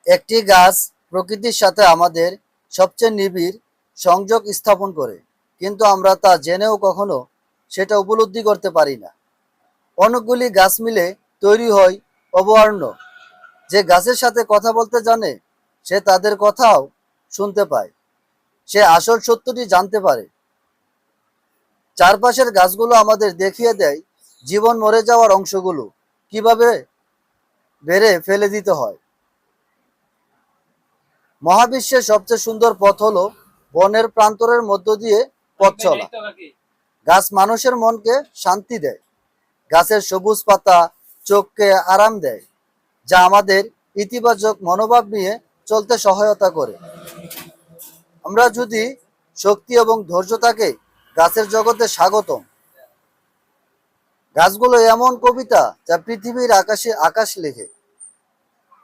একটি গাছ প্রকৃতির সাথে আমাদের সবচেয়ে নিবিড় সংযোগ স্থাপন করে, কিন্তু আমরা তা জেনেও কখনো সেটা উপলব্ধি করতে পারি না। অনেকগুলি গাছ মিলে তৈরি হয় অভয়ারণ্য। যে গাছের সাথে কথা বলতে জানে সে তাদের কথাও শুনতে পায়, সে আসল সত্যটি জানতে পারে। চারপাশের গাছগুলো আমাদের দেখিয়ে দেয় জীবন মরে যাওয়ার অংশগুলো কিভাবে বেড়ে ফেলে দিতে হয়। মহাবিশ্বের সবচেয়ে সুন্দর পথ হলো বনের প্রান্তরের মধ্য দিয়ে পথ চলা। গাছ মানুষের মনকে শান্তি দেয়। গাছের সবুজ পাতা চোখকে আরাম দেয়, যা আমাদের ইতিবাচক মনোভাব নিয়ে চলতে সহায়তা করে। আমরা যদি শক্তি এবং ধৈর্য থাকে, গাছের জগতে স্বাগতম। গাছগুলো এমন কবিতা যা পৃথিবীর আকাশে আকাশ লেখে।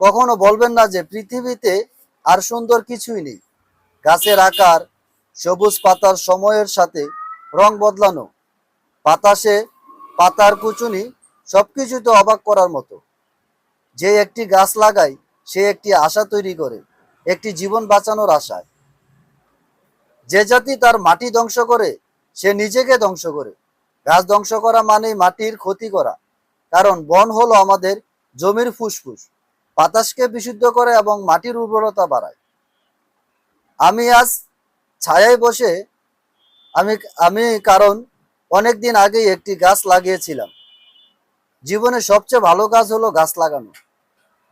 কখনো বলবেন না যে পৃথিবীতে আর সুন্দর কিছুই নেই। গাছের আকার, সবুজ পাতার সময়ের সাথে রং বদলানো, বাতাসে পাতার কুচুনি, সবকিছু তো অবাক করার মতো। যে একটি গাছ লাগায় সে একটি আশা তৈরি করে, একটি জীবন বাঁচানোর আশায়। যে জাতি তার মাটি ধ্বংস করে সে নিজেকে ধ্বংস করে। গাছ ধ্বংস করা মানেই মাটির ক্ষতি করা, কারণ বন হলো আমাদের জমির ফুসফুস, বাতাসকে বিশুদ্ধ করে এবং মাটির উর্বরতা বাড়ায়। আমি আজ ছায়ায় বসে আমি আমি কারণ অনেক দিন আগেই একটি গাছ লাগিয়েছিলাম। জীবনে সবচেয়ে ভালো কাজ হলো গাছ লাগানো,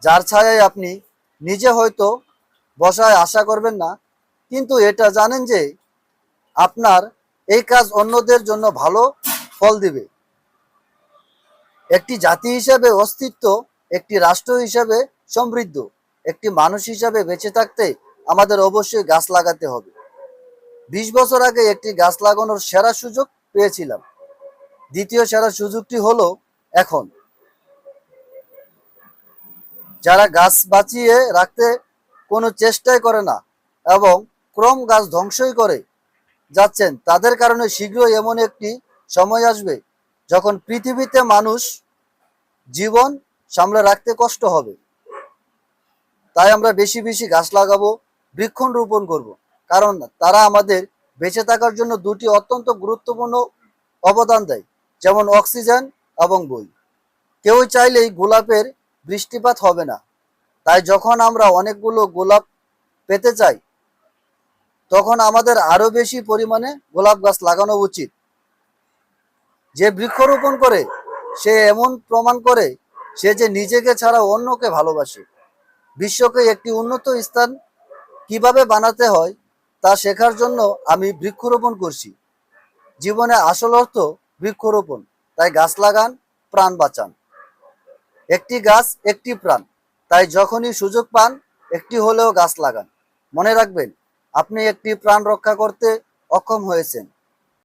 যার ছায়ায় আপনি নিজে হয়তো বসায় আশা করবেন না, কিন্তু এটা জানেন যে আপনার এই কাজ অন্যদের জন্য ভালো ফল দিবে। একটি জাতি হিসাবে অস্তিত্ব, একটি রাষ্ট্র হিসাবে সমৃদ্ধ, একটি মানুষ হিসাবে বেঁচে থাকতে আমাদের অবশ্যই গাছ লাগাতে হবে। 20 বছর আগে একটি গাছ লাগানোর সেরা সুযোগ পেয়েছিলাম। দ্বিতীয় সেরা সুযোগটি হলো এখন। যারা গাছ বাঁচিয়ে রাখতে কোনো চেষ্টাই করে না এবং ক্রম গাছ ধ্বংসই করে যাচ্ছেন, তাদের কারণে শীঘ্রই এমন একটি সময় আসবে যখন পৃথিবীতে মানুষ জীবন সামলে রাখতে কষ্ট হবে। তাই আমরা বেশি বেশি গাছ লাগাবো, বৃক্ষরোপণ করব, কারণ তারা আমাদের বেঁচে থাকার জন্য দুটি অত্যন্ত গুরুত্বপূর্ণ অবদান দেয়, যেমন অক্সিজেন এবং বই। কেউ চাইলেই গোলাপের বৃষ্টিপাত হবে না। তাই যখন আমরা অনেকগুলো গোলাপ পেতে চাই, তখন আমাদের আরো বেশি পরিমাণে গোলাপ গাছ লাগানো উচিত। যে বৃক্ষরোপণ করে সে এমন প্রমাণ করে সে যে নিজেকে ছাড়া অন্যকে ভালোবাসে। বিশ্বকে একটি উন্নত স্থান কিভাবে বানাতে হয় তা শেখার জন্য আমি বৃক্ষরোপণ করছি। জীবনে আসল অর্থ বৃক্ষরোপণ। তাই গাছ লাগান, প্রাণ বাঁচান। একটি গাছ একটি প্রাণ। তাই যখনই সুযোগ পান একটি হলেও গাছ লাগান। মনে রাখবেন, আপনি একটি প্রাণ রক্ষা করতে অক্ষম হয়েছেন।